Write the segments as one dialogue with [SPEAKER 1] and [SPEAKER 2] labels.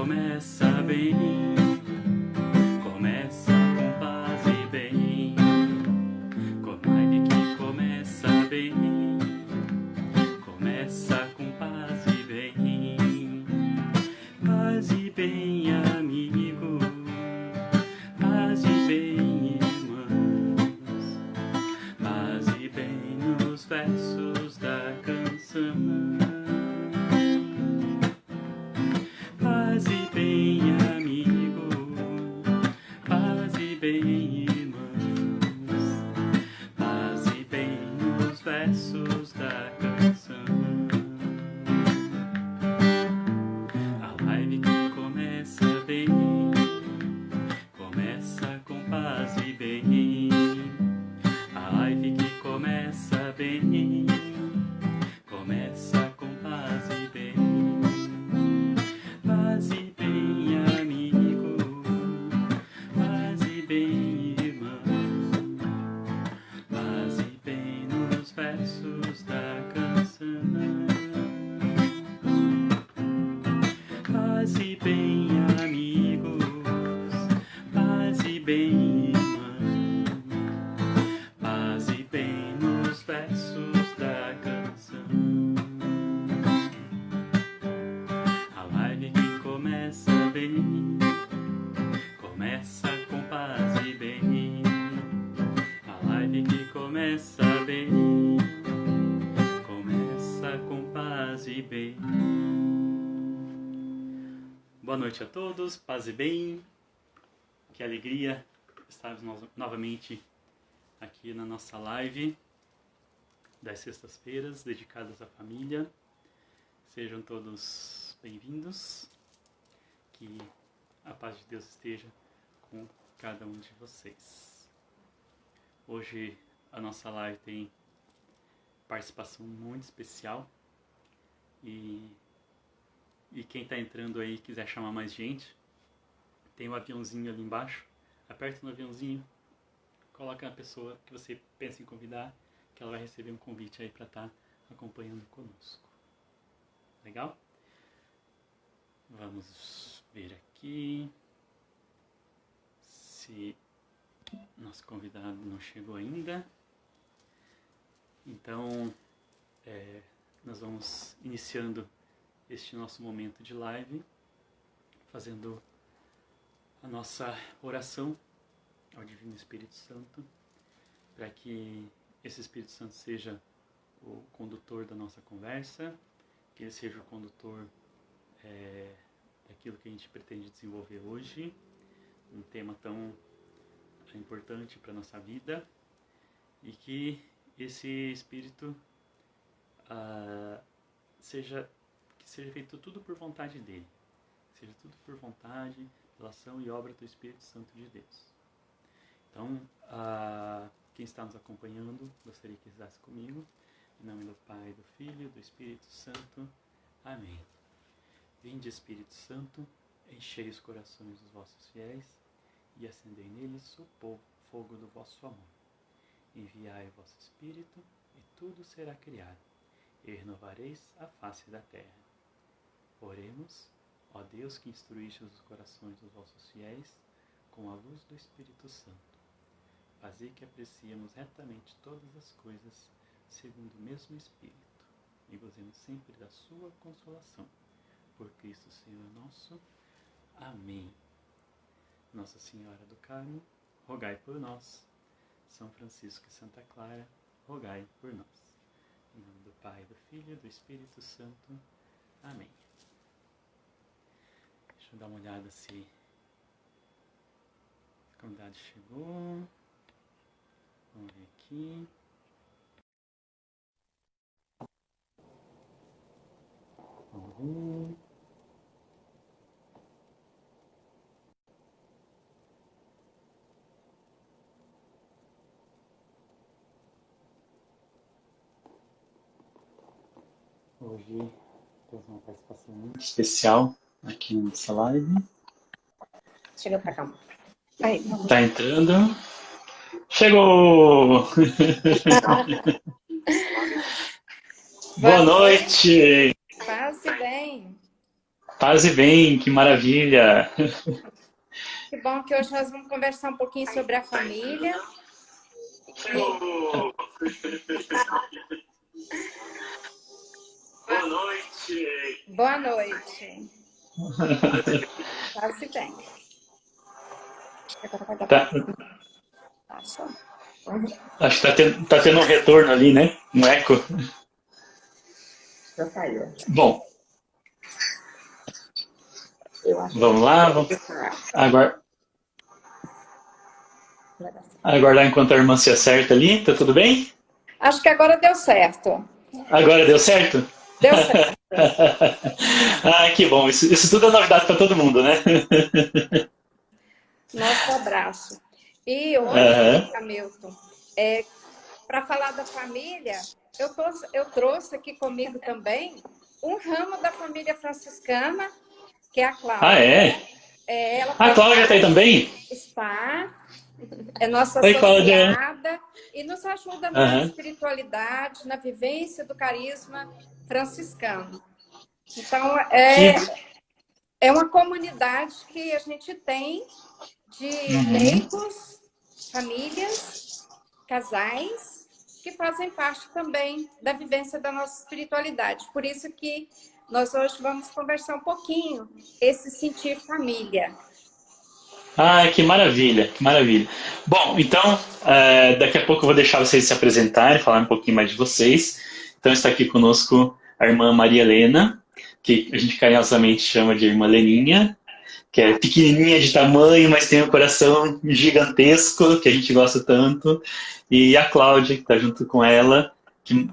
[SPEAKER 1] começa bem, começa com paz e bem, com live que começa bem, começa com paz e bem, paz e bem, amigo, paz e bem, irmãos, paz e bem nos versos da canção. Paz e bem, amigo, paz e bem, irmãos, paz e bem nos versos da canção. A live que começa bem, começa com paz e bem. A live que começa bem, começa com paz e bem. Paz e bem, amigo, paz e bem, irmão, paz e bem nos versos da canção. Paz e bem, amigos, paz e bem, irmão, paz e bem nos versos da canção. A live que começa bem, começa com paz e bem. A live que começa bem, começa com paz e bem. Boa noite a todos, paz e bem. Que alegria estarmos novamente aqui na nossa live das sextas-feiras dedicadas à família. Sejam todos bem-vindos, que a paz de Deus esteja com cada um de vocês. Hoje a nossa live tem participação muito especial e quem está entrando aí quiser chamar mais gente, tem um aviãozinho ali embaixo, aperta no aviãozinho, coloca a pessoa que você pensa em convidar, que ela vai receber um convite aí para estar acompanhando conosco. Legal? Vamos ver aqui se nosso convidado não chegou ainda. Então, nós vamos iniciando este nosso momento de live, fazendo a nossa oração ao Divino Espírito Santo, para que esse Espírito Santo seja o condutor da nossa conversa, que ele seja o condutor daquilo que a gente pretende desenvolver hoje, um tema tão importante para a nossa vida, e que esse Espírito seja feito tudo por vontade dele, seja tudo por vontade, pela ação e obra do Espírito Santo de Deus. Então, quem está nos acompanhando, gostaria que rezasse comigo. Em nome do Pai, do Filho e do Espírito Santo. Amém. Vinde, Espírito Santo, enchei os corações dos vossos fiéis e acendei neles o fogo do vosso amor. Enviai o vosso Espírito e tudo será criado, e renovareis a face da terra. Oremos, ó Deus que instruíste os corações dos vossos fiéis com a luz do Espírito Santo. Fazei que apreciemos retamente todas as coisas segundo o mesmo Espírito, e gozemos sempre da sua consolação. Por Cristo Senhor nosso. Amém. Nossa Senhora do Carmo, rogai por nós. São Francisco e Santa Clara, rogai por nós. Em nome do Pai, do Filho e do Espírito Santo. Amém. Deixa eu dar uma olhada se o convidado chegou. Vamos ver aqui. Vamos ver. Hoje temos uma participação muito especial aqui na nossa live.
[SPEAKER 2] Chega pra cá. Aí,
[SPEAKER 1] Tá entrando. Chegou! Boa noite!
[SPEAKER 2] Passe bem.
[SPEAKER 1] Paz e bem, que maravilha.
[SPEAKER 2] Que bom que hoje nós vamos conversar um pouquinho sobre a família.
[SPEAKER 3] Boa noite.
[SPEAKER 2] Boa noite. Paz e bem. Agora vai dar
[SPEAKER 1] Tá,
[SPEAKER 2] pra só.
[SPEAKER 1] acho que tá tendo um retorno ali, né? Um eco.
[SPEAKER 2] Já saiu.
[SPEAKER 1] Bom,
[SPEAKER 2] Eu acho
[SPEAKER 1] vamos lá. Vamos
[SPEAKER 2] que vai
[SPEAKER 1] aguardar,
[SPEAKER 2] dar certo.
[SPEAKER 1] aguardar enquanto a irmã se acerta ali. Tá tudo bem?
[SPEAKER 2] Acho que agora deu certo.
[SPEAKER 1] Agora deu certo?
[SPEAKER 2] Deu certo.
[SPEAKER 1] Ah, que bom. Isso tudo é novidade para todo mundo, né?
[SPEAKER 2] Nosso abraço. E hoje,
[SPEAKER 1] Aham.
[SPEAKER 2] Hamilton, para falar da família, eu trouxe aqui comigo também um ramo da família franciscana, que é a
[SPEAKER 1] Ah,
[SPEAKER 2] Cláudia.
[SPEAKER 1] é?
[SPEAKER 2] Ela
[SPEAKER 1] A
[SPEAKER 2] faz
[SPEAKER 1] Cláudia tá aí também?
[SPEAKER 2] está, é nossa
[SPEAKER 1] Oi, Cláudia.
[SPEAKER 2] associada e nos ajuda na
[SPEAKER 1] Aham.
[SPEAKER 2] espiritualidade, na vivência do carisma franciscano. Então,
[SPEAKER 1] Que...
[SPEAKER 2] é uma comunidade que a gente tem de
[SPEAKER 1] Uhum.
[SPEAKER 2] leigos, famílias, casais, que fazem parte também da vivência da nossa espiritualidade. Por isso que nós hoje vamos conversar um pouquinho esse sentir família.
[SPEAKER 1] Ah, que maravilha, que maravilha. Bom, então, daqui a pouco eu vou deixar vocês se apresentarem, falar um pouquinho mais de vocês. Então, está aqui conosco a irmã Maria Helena, que a gente carinhosamente chama de irmã Leninha, que é pequenininha de tamanho, mas tem um coração gigantesco, que a gente gosta tanto. E a Cláudia, que está junto com ela,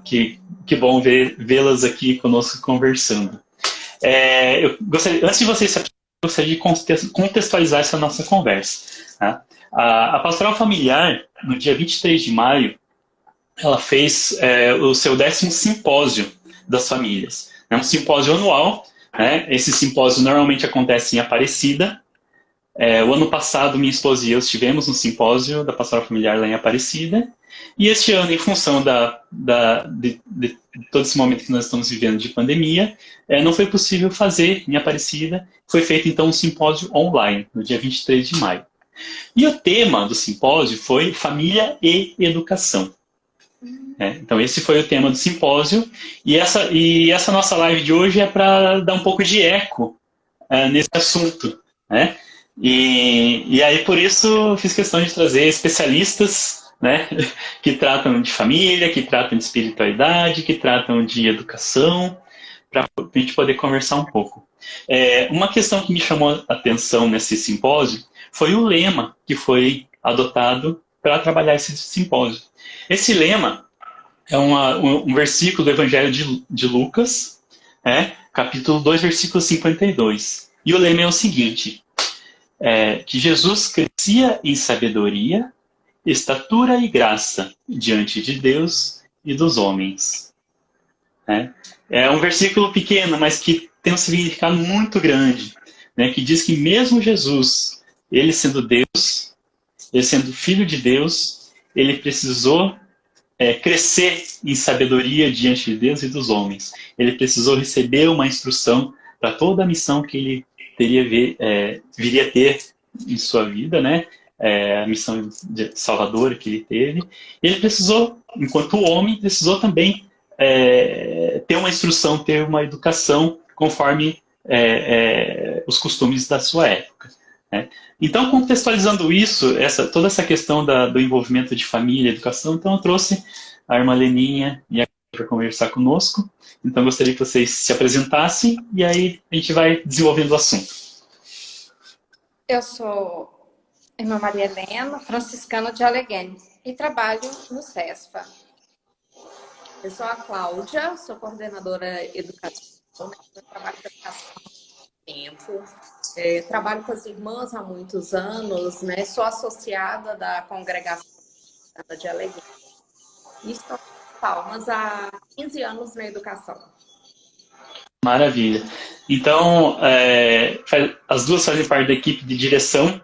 [SPEAKER 1] que bom vê-las aqui conosco conversando. Antes de vocês se apresentarem, eu gostaria de contextualizar essa nossa conversa. Tá? A Pastoral Familiar, no dia 23 de maio, ela fez o seu 10º simpósio das famílias. É um simpósio anual, né? Esse simpósio normalmente acontece em Aparecida. O ano passado, minha esposa e eu estivemos no simpósio da Pastoral Familiar lá em Aparecida. E este ano, em função de todo esse momento que nós estamos vivendo de pandemia, não foi possível fazer em Aparecida. Foi feito, então, um simpósio online, no dia 23 de maio. E o tema do simpósio foi Família e Educação. Então, esse foi o tema do simpósio. E essa nossa live de hoje é para dar um pouco de eco nesse assunto, né? E aí, por isso, fiz questão de trazer especialistas, né, que tratam de família, que tratam de espiritualidade, que tratam de educação, para a gente poder conversar um pouco. Uma questão que me chamou a atenção nesse simpósio foi o lema que foi adotado para trabalhar esse simpósio. Esse lema é um versículo do Evangelho de Lucas, capítulo 2, versículo 52. E o lema é o seguinte: que Jesus crescia em sabedoria, estatura e graça diante de Deus e dos homens. É um versículo pequeno, mas que tem um significado muito grande, né? Que diz que mesmo Jesus, ele sendo Deus, ele sendo filho de Deus, ele precisou crescer em sabedoria diante de Deus e dos homens. Ele precisou receber uma instrução para toda a missão que ele viria a ter em sua vida, né? A missão de salvadora que ele teve. Ele precisou, enquanto homem, precisou também ter uma instrução, ter uma educação conforme os costumes da sua época. Né? Então, contextualizando isso, toda essa questão do envolvimento de família, educação, então eu trouxe a irmã Leninha e a para conversar conosco. Então, gostaria que vocês se apresentassem e aí a gente vai desenvolvendo o assunto.
[SPEAKER 2] Eu sou irmã Maria Helena, franciscana de Aleguém, e trabalho no CESFA. Eu sou a Cláudia, sou coordenadora educativa, trabalho com educação há muito tempo. Trabalho com as irmãs há muitos anos, né? Sou associada da congregação de Aleguém. E estou em Palmas há 15 anos na educação.
[SPEAKER 1] Maravilha. Então, as duas fazem parte da equipe de direção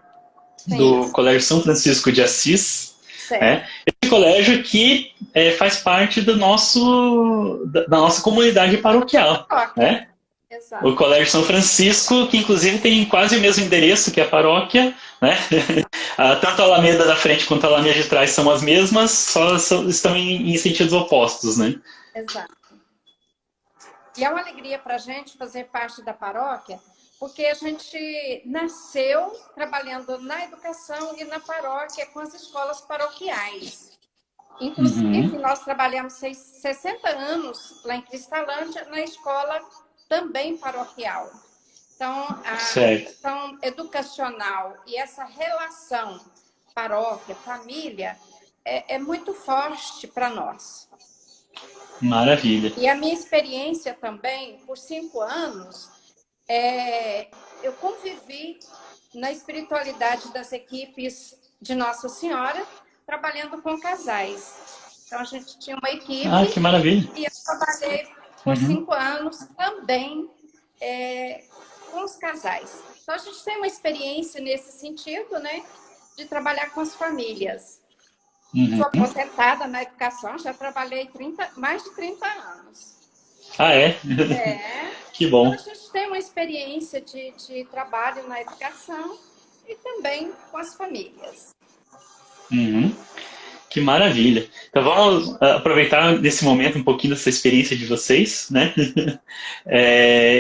[SPEAKER 1] do Colégio São Francisco de Assis. Esse colégio que faz parte da nossa comunidade paroquial. Né? O
[SPEAKER 2] Exato.
[SPEAKER 1] Colégio São Francisco, que inclusive tem quase o mesmo endereço que a paróquia, né? Tanto a Alameda da frente quanto a Alameda de trás são as mesmas, estão em sentidos opostos, né?
[SPEAKER 2] Exato. E é uma alegria para a gente fazer parte da paróquia, porque a gente nasceu trabalhando na educação e na paróquia com as escolas paroquiais. Inclusive,
[SPEAKER 1] Uhum.
[SPEAKER 2] nós trabalhamos 60 anos lá em Cristalândia, na escola também paroquial. Então, a
[SPEAKER 1] Certo.
[SPEAKER 2] questão educacional e essa relação paróquia, família, é muito forte para nós.
[SPEAKER 1] Maravilha.
[SPEAKER 2] E a minha experiência também, por 5 anos, eu convivi na espiritualidade das equipes de Nossa Senhora, trabalhando com casais. Então, a gente tinha uma
[SPEAKER 1] Ah,
[SPEAKER 2] equipe
[SPEAKER 1] que maravilha.
[SPEAKER 2] e eu trabalhei por
[SPEAKER 1] Uhum.
[SPEAKER 2] 5 anos também com os casais. Então, a gente tem uma experiência nesse sentido, né, de trabalhar com as famílias. Sou
[SPEAKER 1] Uhum.
[SPEAKER 2] aposentada na educação, já trabalhei mais de 30 anos.
[SPEAKER 1] Ah, é?
[SPEAKER 2] É.
[SPEAKER 1] Que
[SPEAKER 2] Então, a
[SPEAKER 1] bom.
[SPEAKER 2] gente tem uma experiência de trabalho na educação e também com as famílias.
[SPEAKER 1] Uhum. Que maravilha. Então vamos aproveitar nesse momento um pouquinho dessa experiência de vocês, né?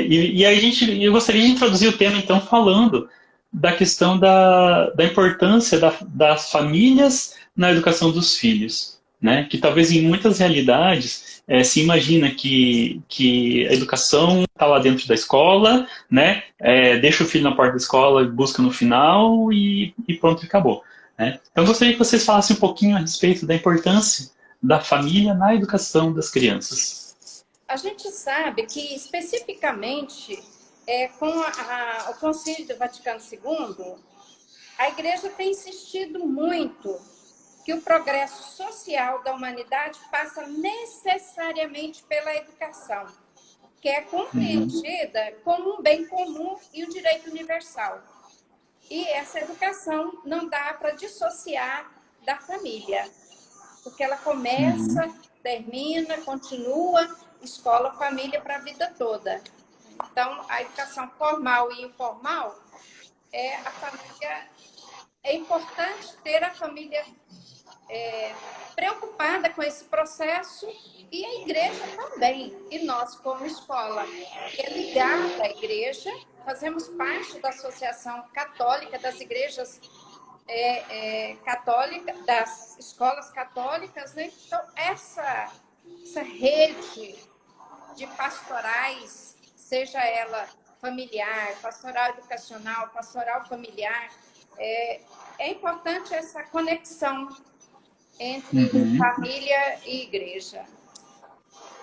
[SPEAKER 1] E eu gostaria de introduzir o tema então falando da questão da importância das famílias na educação dos filhos, né? Que talvez em muitas realidades se imagina que a educação está lá dentro da escola, né? Deixa o filho na porta da escola, busca no final e pronto, acabou. Né? Então, eu gostaria que vocês falassem um pouquinho a respeito da importância da família na educação das crianças.
[SPEAKER 2] A gente sabe que, especificamente, com o Concílio do Vaticano II, a Igreja tem insistido muito que o progresso social da humanidade passa necessariamente pela educação, que é
[SPEAKER 1] Uhum.
[SPEAKER 2] compreendida como um bem comum e um direito universal. E essa educação não dá para dissociar da família, porque ela começa,
[SPEAKER 1] Uhum.
[SPEAKER 2] termina, continua, escola, família para a vida toda. Então, a educação formal e informal, a família, é importante ter a família preocupada com esse processo e a igreja também. E nós, como escola, que é ligada à igreja, fazemos parte da Associação Católica das Igrejas Católicas, das escolas católicas, né? Então, essa rede de pastorais, seja ela familiar, pastoral educacional, pastoral familiar, é importante essa conexão entre
[SPEAKER 1] Uhum.
[SPEAKER 2] família e igreja.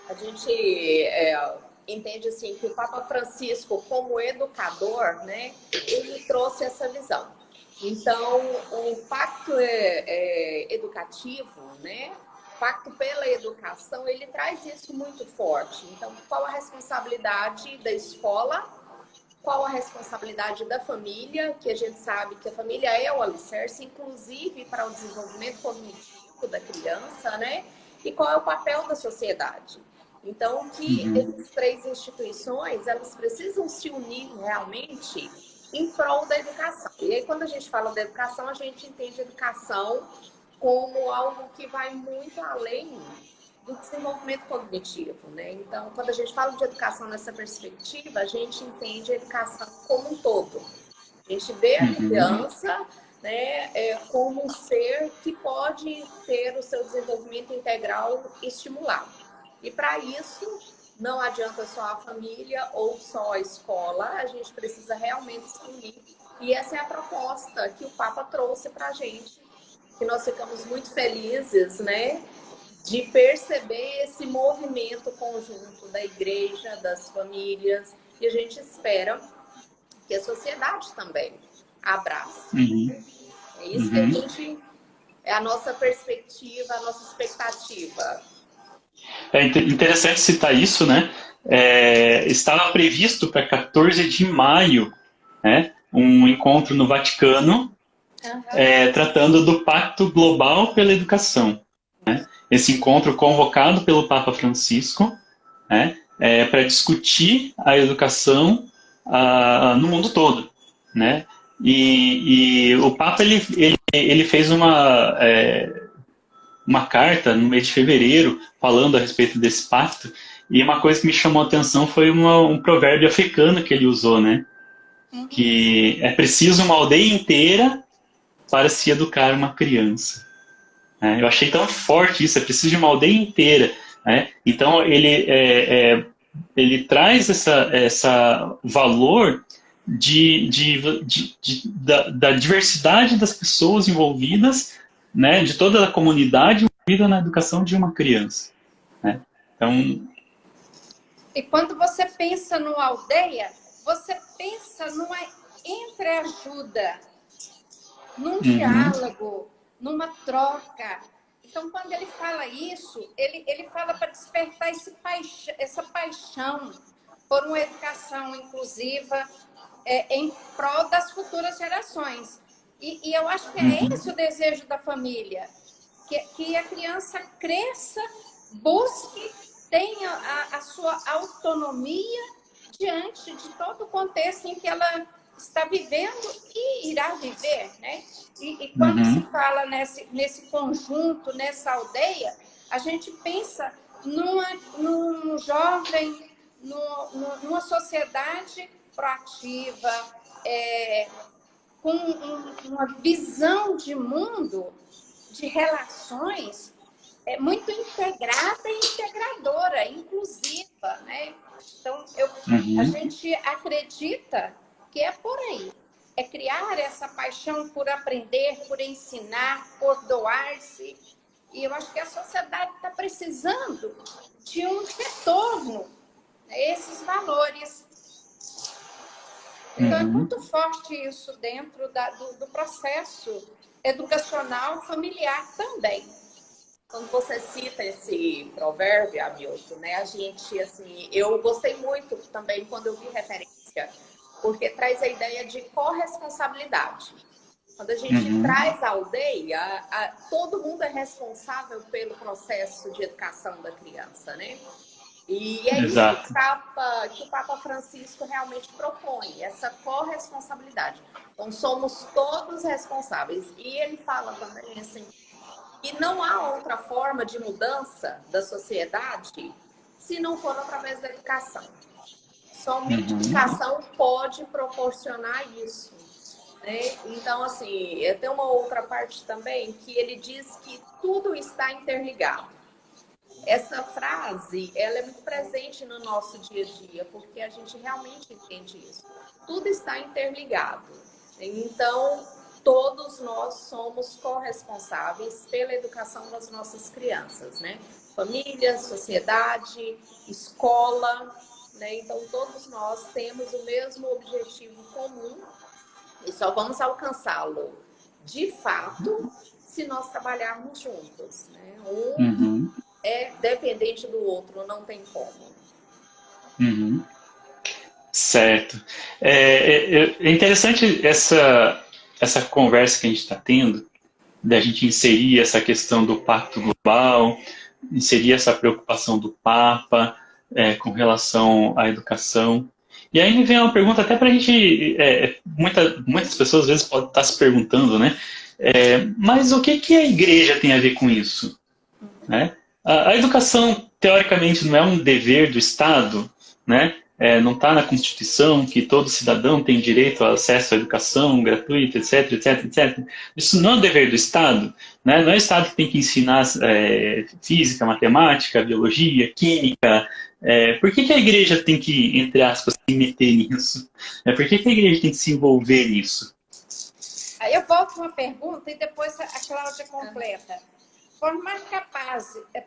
[SPEAKER 3] A gente entende assim que o Papa Francisco, como educador, né, ele trouxe essa visão. Então, o pacto educativo, né, o pacto pela educação, ele traz isso muito forte. Então, qual a responsabilidade da escola? Qual a responsabilidade da família? Que a gente sabe que a família é o alicerce, inclusive para o desenvolvimento cognitivo da criança, né? E qual é o papel da sociedade? Então, que
[SPEAKER 1] Uhum.
[SPEAKER 3] essas três instituições, elas precisam se unir realmente em prol da educação. E aí, quando a gente fala da educação, a gente entende a educação como algo que vai muito além do desenvolvimento cognitivo, né? Então, quando a gente fala de educação nessa perspectiva, a gente entende a educação como um todo. A gente vê a
[SPEAKER 1] Uhum.
[SPEAKER 3] criança, né, como um ser que pode ter o seu desenvolvimento integral estimulado. E para isso, não adianta só a família ou só a escola, a gente precisa realmente se unir. E essa é a proposta que o Papa trouxe para a gente, que nós ficamos muito felizes, né, de perceber esse movimento conjunto da igreja, das famílias, e a gente espera que a sociedade também abrace.
[SPEAKER 1] Uhum.
[SPEAKER 3] É isso que a
[SPEAKER 1] Uhum.
[SPEAKER 3] gente, é a nossa perspectiva, a nossa expectativa.
[SPEAKER 1] É interessante citar isso, né? Estava previsto para 14 de maio, né, um encontro no Vaticano
[SPEAKER 2] Uhum.
[SPEAKER 1] tratando do Pacto Global pela Educação. Esse encontro convocado pelo Papa Francisco, né? para discutir a educação no mundo todo, né? E o Papa ele fez uma carta no mês de fevereiro falando a respeito desse pacto, e uma coisa que me chamou a atenção foi um provérbio africano que ele usou, né? Que é preciso uma aldeia inteira para se educar uma criança. Eu achei tão forte isso, é preciso de uma aldeia inteira. Né? Então, ele traz essa valor da diversidade das pessoas envolvidas, né? De toda a comunidade envolvida na educação de uma criança. Né? Então,
[SPEAKER 2] e quando você pensa numa aldeia, você pensa numa entreajuda, num diálogo, numa troca. Então, quando ele fala isso, ele fala para despertar essa paixão por uma educação inclusiva em prol das futuras gerações. E eu acho que é esse o desejo da família, que a criança cresça, busque, tenha a sua autonomia diante de todo o contexto em que ela está vivendo e irá viver, né? E quando se fala nesse conjunto, nessa aldeia, a gente pensa num jovem, numa sociedade proativa, com uma visão de mundo, de relações, muito integrada e integradora, inclusiva, né? Então, a gente acredita que é por aí. É criar essa paixão por aprender, por ensinar, por doar-se. E eu acho que a sociedade está precisando de um retorno a esses valores. Então, é muito forte isso dentro do processo educacional familiar também.
[SPEAKER 3] Quando você cita esse provérbio, Hamilton, né, a gente, assim, eu gostei muito também quando eu vi referência, porque traz a ideia de corresponsabilidade. Quando a gente traz a aldeia, todo mundo é responsável pelo processo de educação da criança, né? E é
[SPEAKER 1] Exato.
[SPEAKER 3] isso que o Papa Francisco realmente propõe, essa corresponsabilidade. Então, somos todos responsáveis. E ele fala também, assim, que não há outra forma de mudança da sociedade se não for através da educação. Somente a educação pode proporcionar isso. Né? Então, assim, tem uma outra parte também que ele diz que tudo está interligado. Essa frase, ela é muito presente no nosso dia a dia, porque a gente realmente entende isso. Tudo está interligado. Então, todos nós somos corresponsáveis pela educação das nossas crianças, né? Família, sociedade, escola, né? Então, todos nós temos o mesmo objetivo comum e só vamos alcançá-lo, de fato, se nós trabalharmos juntos, né? Um é dependente do outro, não tem como.
[SPEAKER 1] Certo. É interessante essa conversa que a gente está tendo, da gente inserir essa questão do Pacto Global, inserir essa preocupação do Papa com relação à educação. E aí me vem uma pergunta até para a gente... muitas pessoas às vezes podem estar se perguntando, né? Mas o que a igreja tem a ver com isso? Né? A educação, teoricamente, não é um dever do Estado, né? Não está na Constituição que todo cidadão tem direito ao acesso à educação gratuita, etc, etc, etc. Isso não é um dever do Estado, né? Não é o Estado que tem que ensinar física, matemática, biologia, química. Por que a igreja tem que, entre aspas, se meter nisso? Por que a igreja tem que se envolver nisso?
[SPEAKER 2] Aí eu volto uma pergunta e depois a Cláudia completa. Formar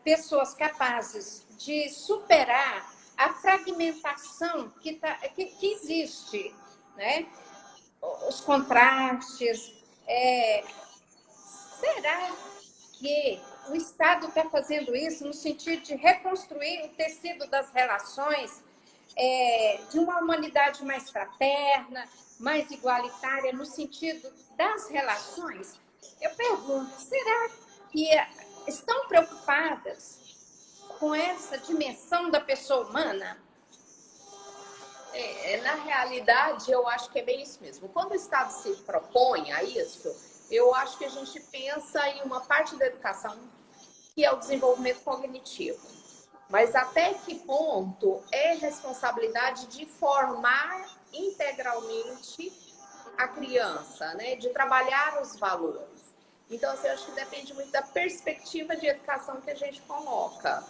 [SPEAKER 2] pessoas capazes de superar a fragmentação que existe, né? Os contrastes. Será que o Estado está fazendo isso no sentido de reconstruir o tecido das relações, de uma humanidade mais fraterna, mais igualitária, no sentido das relações? Eu pergunto, será que estão preocupadas com essa dimensão preservação da pessoa humana?
[SPEAKER 3] Na realidade, eu acho que é bem isso mesmo. Quando o Estado se propõe a isso, eu acho que a gente pensa em uma parte da educação que é o desenvolvimento cognitivo. Mas até que ponto é responsabilidade de formar integralmente a criança, né? De trabalhar os valores. Então, assim, eu acho que depende muito da perspectiva de educação que a gente coloca.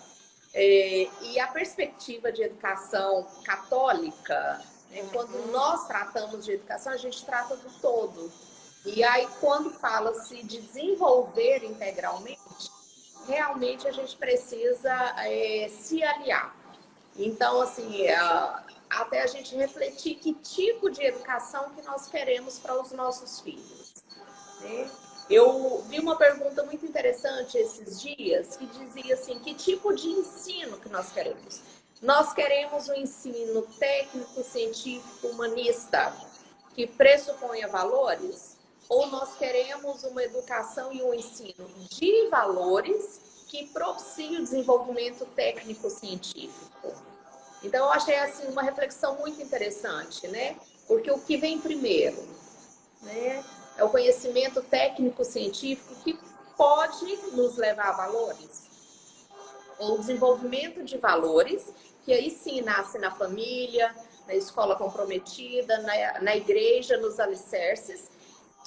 [SPEAKER 3] E a perspectiva de educação católica, né? Quando nós tratamos de educação, a gente trata do todo. E aí, quando fala-se de desenvolver integralmente, realmente a gente precisa se aliar. Então, assim, até a gente refletir que tipo de educação que nós queremos para os nossos filhos, né? Eu vi uma pergunta muito interessante esses dias que dizia assim, que tipo de ensino que nós queremos? Nós queremos um ensino técnico, científico, humanista, que pressuponha valores? Ou nós queremos uma educação e um ensino de valores que propicie o desenvolvimento técnico-científico? Então, eu achei assim, uma reflexão muito interessante, né? Porque o que vem primeiro, né? É o conhecimento técnico-científico que pode nos levar a valores. Ou o desenvolvimento de valores, que aí sim nasce na família, na escola comprometida, na igreja, nos alicerces,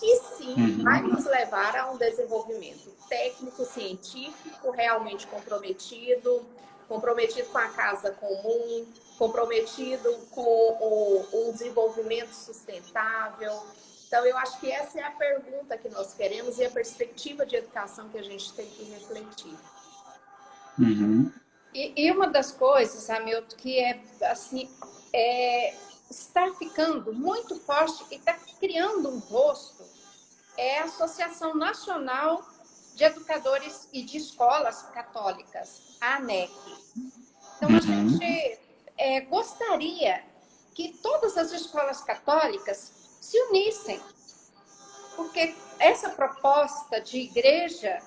[SPEAKER 3] que sim vai nos levar a um desenvolvimento técnico-científico realmente comprometido com a casa comum, comprometido com um desenvolvimento sustentável. Então, eu acho que essa é a pergunta que nós queremos e a perspectiva de educação que a gente tem que refletir.
[SPEAKER 2] E uma das coisas, Hamilton, que assim, está ficando muito forte e está criando um rosto, é a Associação Nacional de Educadores e de Escolas Católicas, a ANEC. Então, a gente gostaria que todas as escolas católicas se unissem, porque essa proposta de igreja,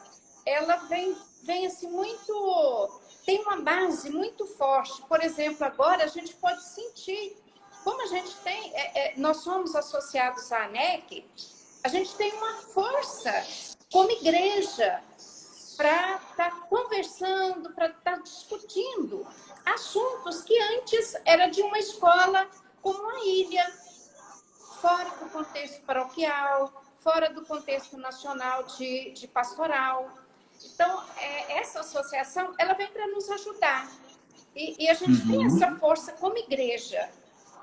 [SPEAKER 2] ela vem assim muito, tem uma base muito forte. Por exemplo, agora a gente pode sentir, como a gente tem, nós somos associados à ANEC, a gente tem uma força como igreja para estar conversando, para estar discutindo assuntos que antes era de uma escola como a ilha, fora do contexto paroquial, fora do contexto nacional de pastoral. Então, essa associação, ela vem para nos ajudar. E a gente tem essa força como igreja.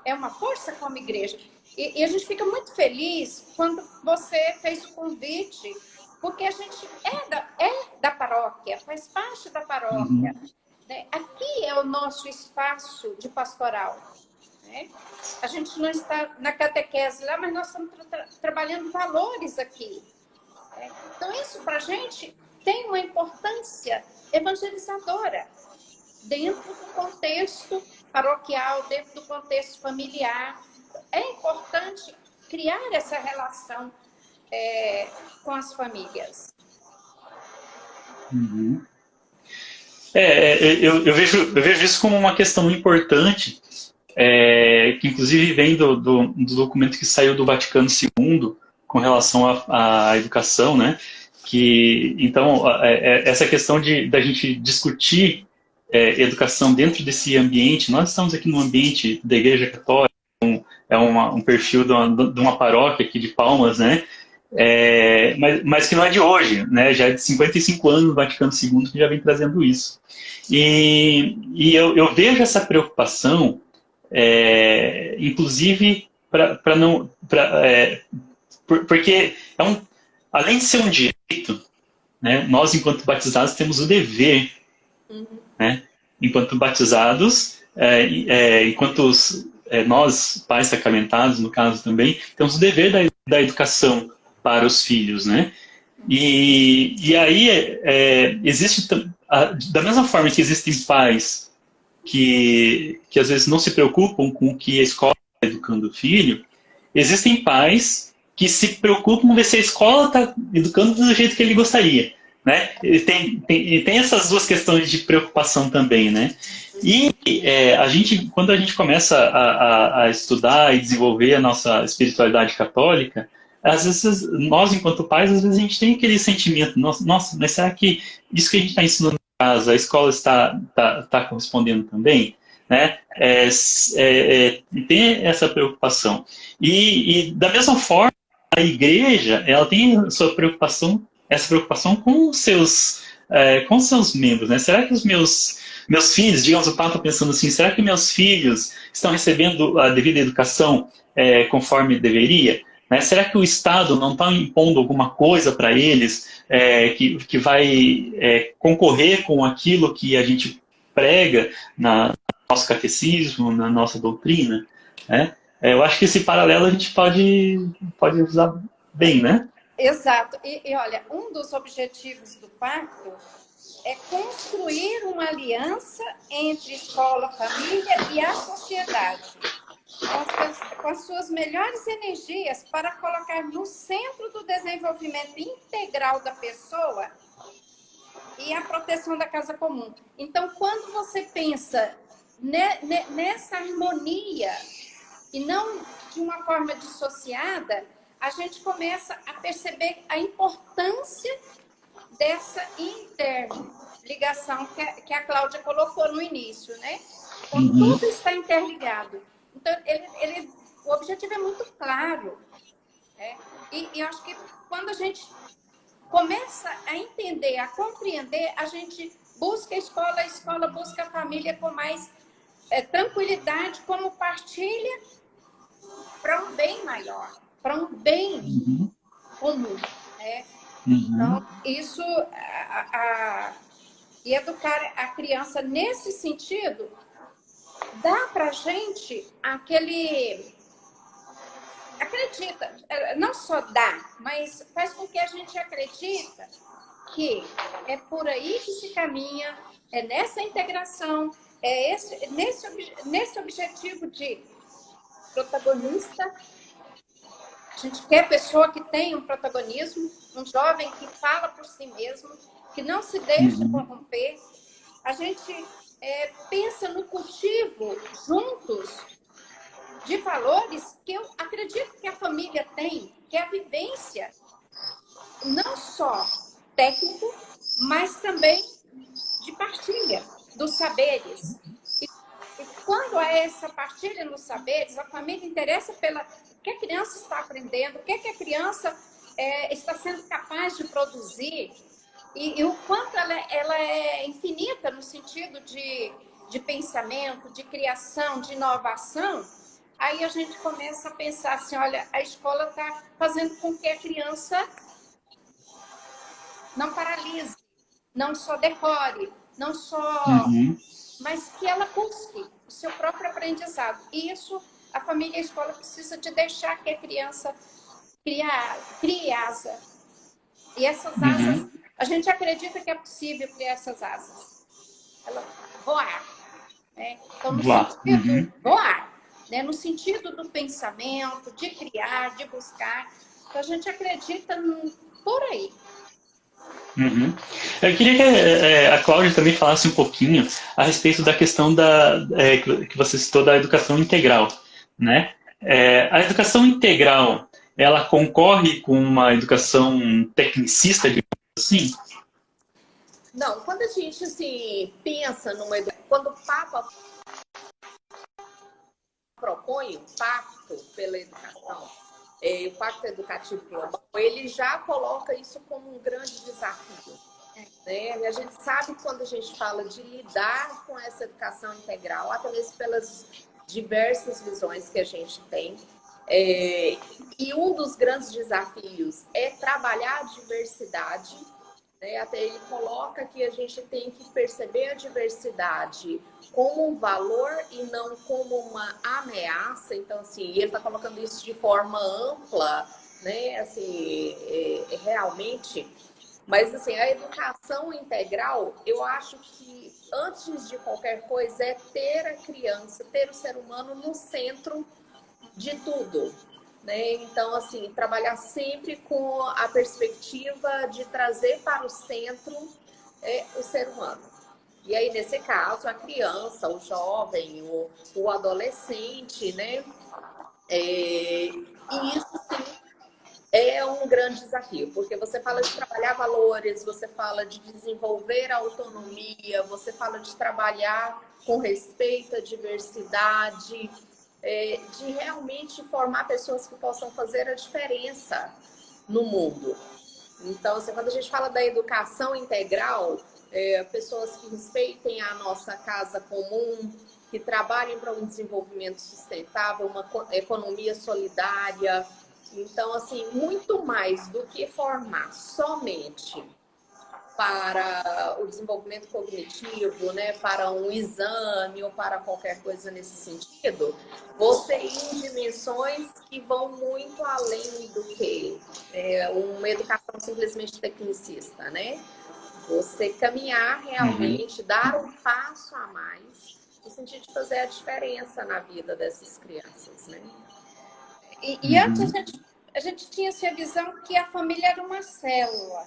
[SPEAKER 2] É uma força como igreja. E a gente fica muito feliz quando você fez o convite, porque a gente é da paróquia, faz parte da paróquia. Né? Aqui é o nosso espaço de pastoral. Né? A gente não está na catequese lá, mas nós estamos trabalhando valores aqui. Né? Então, isso para a gente tem uma importância evangelizadora dentro do contexto paroquial, dentro do contexto familiar. É importante criar essa relação com as famílias.
[SPEAKER 1] Eu vejo isso como uma questão importante, que inclusive vem do documento que saiu do Vaticano II com relação à educação, né? Que, então, essa questão da gente discutir educação dentro desse ambiente, nós estamos aqui no ambiente da Igreja Católica, um perfil de uma paróquia aqui de Palmas, né? Mas que não é de hoje, né? Já é de 55 anos o Vaticano II que já vem trazendo isso. E eu vejo essa preocupação, inclusive, porque além de ser um direito, né, nós, enquanto batizados, temos o dever, né, enquanto batizados, enquanto nós, pais sacramentados, no caso também, temos o dever da educação para os filhos, né? E aí existe, da mesma forma que existem pais que às vezes não se preocupam com o que a escola está educando o filho, existem pais que se preocupam em ver se a escola está educando do jeito que ele gostaria, né? E tem essas duas questões de preocupação também, né? A gente, quando a gente começa a estudar e desenvolver a nossa espiritualidade católica, às vezes nós, enquanto pais, às vezes a gente tem aquele sentimento, nossa, mas será que isso que a gente está ensinando em casa, a escola está correspondendo também? Né? Tem essa preocupação. E da mesma forma, a igreja, ela tem essa preocupação com seus membros, né? Será que os meus filhos, digamos, o Papa pensando assim, será que meus filhos estão recebendo a devida educação conforme deveria? Né? Será que o Estado não está impondo alguma coisa para eles que vai concorrer com aquilo que a gente prega no nosso catecismo, na nossa doutrina? Né? Eu acho que esse paralelo a gente pode usar bem, né?
[SPEAKER 2] Exato. E olha, um dos objetivos do pacto é construir uma aliança entre escola, família e a sociedade, com as suas melhores energias para colocar no centro do desenvolvimento integral da pessoa e a proteção da casa comum. Então, quando você pensa nessa harmonia e não de uma forma dissociada, a gente começa a perceber a importância dessa interligação que a Cláudia colocou no início, né? Então, tudo está interligado. Então, o objetivo é muito claro. Né? E eu acho que quando a gente começa a entender, a compreender, a gente busca a escola busca a família com mais tranquilidade, como partilha para um bem maior, para um bem comum. Né? Então, isso, e educar a criança nesse sentido, dá para a gente acredita, não só dá, mas faz com que a gente acredita que é por aí que se caminha, é nessa integração, nesse objetivo de protagonista. A gente quer pessoa que tem um protagonismo, um jovem que fala por si mesmo, que não se deixa corromper. A gente pensa no cultivo juntos de valores que eu acredito que a família tem, que é a vivência, não só técnico, mas também de partilha dos saberes. E quando há essa partilha nos saberes, a família interessa pela o que a criança está aprendendo, o que a criança está sendo capaz de produzir e o quanto ela é infinita no sentido de pensamento, de criação, de inovação. Aí a gente começa a pensar assim, olha, a escola está fazendo com que a criança não paralise, não só decore, não só... mas que ela busque o seu próprio aprendizado. E isso, a família e a escola precisa de deixar que a criança crie asa. E essas asas, a gente acredita que é possível criar essas asas. Ela voar. Né? Então, no sentido voar, né? No sentido do pensamento, de criar, de buscar. Então, a gente acredita por aí.
[SPEAKER 1] Eu queria que a Cláudia também falasse um pouquinho a respeito da questão que você citou da educação integral, né? A educação integral, ela concorre com uma educação tecnicista, digamos assim?
[SPEAKER 3] Não, quando a gente assim, pensa quando o Papa propõe um pacto pela educação, o Pacto Educativo Global, ele já coloca isso como um grande desafio. Né? A gente sabe quando a gente fala de lidar com essa educação integral, até mesmo pelas diversas visões que a gente tem. E um dos grandes desafios é trabalhar a diversidade. Né? Até ele coloca que a gente tem que perceber a diversidade como um valor e não como uma ameaça. Então, assim, ele está colocando isso de forma ampla, né? Assim, realmente. Mas, assim, a educação integral, eu acho que, antes de qualquer coisa, é ter a criança, ter o ser humano no centro de tudo. Né? Então, assim, trabalhar sempre com a perspectiva de trazer para o centro o ser humano. E aí, nesse caso, a criança, o jovem, o adolescente, né? E isso, sim, é um grande desafio, porque você fala de trabalhar valores, você fala de desenvolver a autonomia, você fala de trabalhar com respeito à diversidade, de realmente formar pessoas que possam fazer a diferença no mundo. Então, assim, quando a gente fala da educação integral, pessoas que respeitem a nossa casa comum, que trabalhem para um desenvolvimento sustentável, uma economia solidária. Então, assim, muito mais do que formar somente para o desenvolvimento cognitivo, né, para um exame ou para qualquer coisa nesse sentido, você ir em dimensões que vão muito além do que uma educação simplesmente tecnicista, né? Você caminhar realmente, dar um passo a mais, no sentido de fazer a diferença na vida dessas crianças, né?
[SPEAKER 2] E antes a gente tinha essa visão que a família era uma célula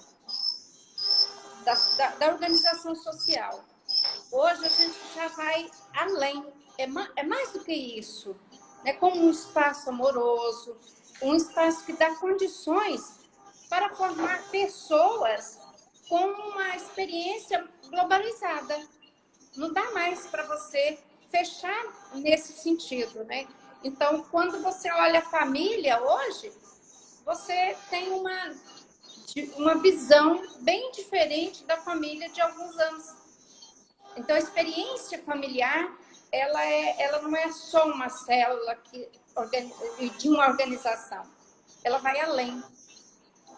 [SPEAKER 2] da organização social. Hoje a gente já vai além, é mais do que isso. É como um espaço amoroso, um espaço que dá condições para formar pessoas com uma experiência globalizada. Não dá mais para você fechar nesse sentido, né? Então, quando você olha a família hoje, você tem uma visão bem diferente da família de alguns anos. Então, a experiência familiar, ela não é só uma célula de uma organização. Ela vai além.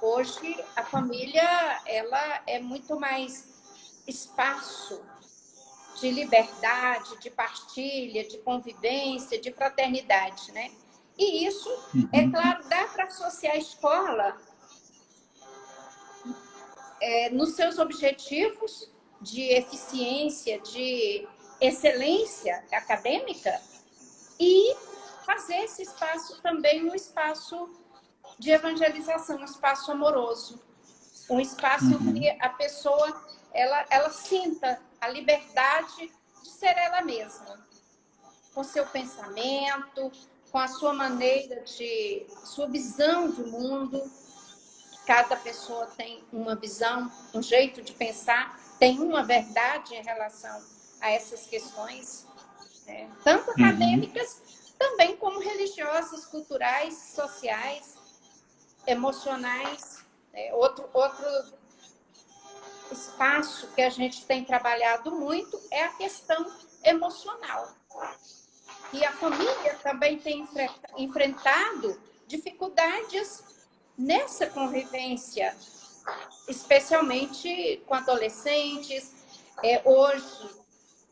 [SPEAKER 2] Hoje, a família, ela é muito mais espaço de liberdade, de partilha, de convivência, de fraternidade, né? E isso, é claro, dá para associar a escola nos seus objetivos de eficiência, de excelência acadêmica e fazer esse espaço também um espaço de evangelização, um espaço amoroso, um espaço em que a pessoa ela sinta a liberdade de ser ela mesma, com seu pensamento, com a sua maneira sua visão de mundo. Cada pessoa tem uma visão, um jeito de pensar, tem uma verdade em relação a essas questões, tanto acadêmicas, também como religiosas, culturais, sociais, emocionais. Outro espaço que a gente tem trabalhado muito é a questão emocional. E a família também tem enfrentado dificuldades nessa convivência, especialmente com adolescentes. Hoje,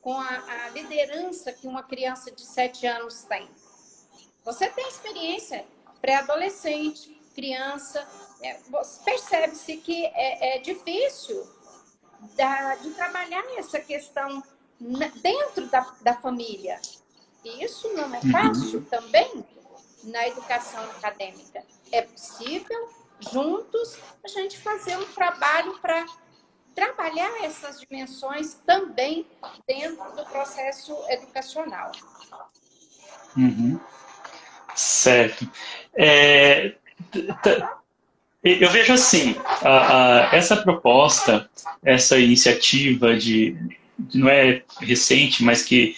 [SPEAKER 2] com a liderança que uma criança de 7 anos tem. Você tem experiência pré-adolescente, criança, percebe-se que é difícil de trabalhar essa questão dentro da família. E isso não é fácil também na educação acadêmica. É possível, juntos, a gente fazer um trabalho para trabalhar essas dimensões também dentro do processo educacional.
[SPEAKER 1] Certo. Eu vejo assim, essa proposta, essa iniciativa não é recente, mas que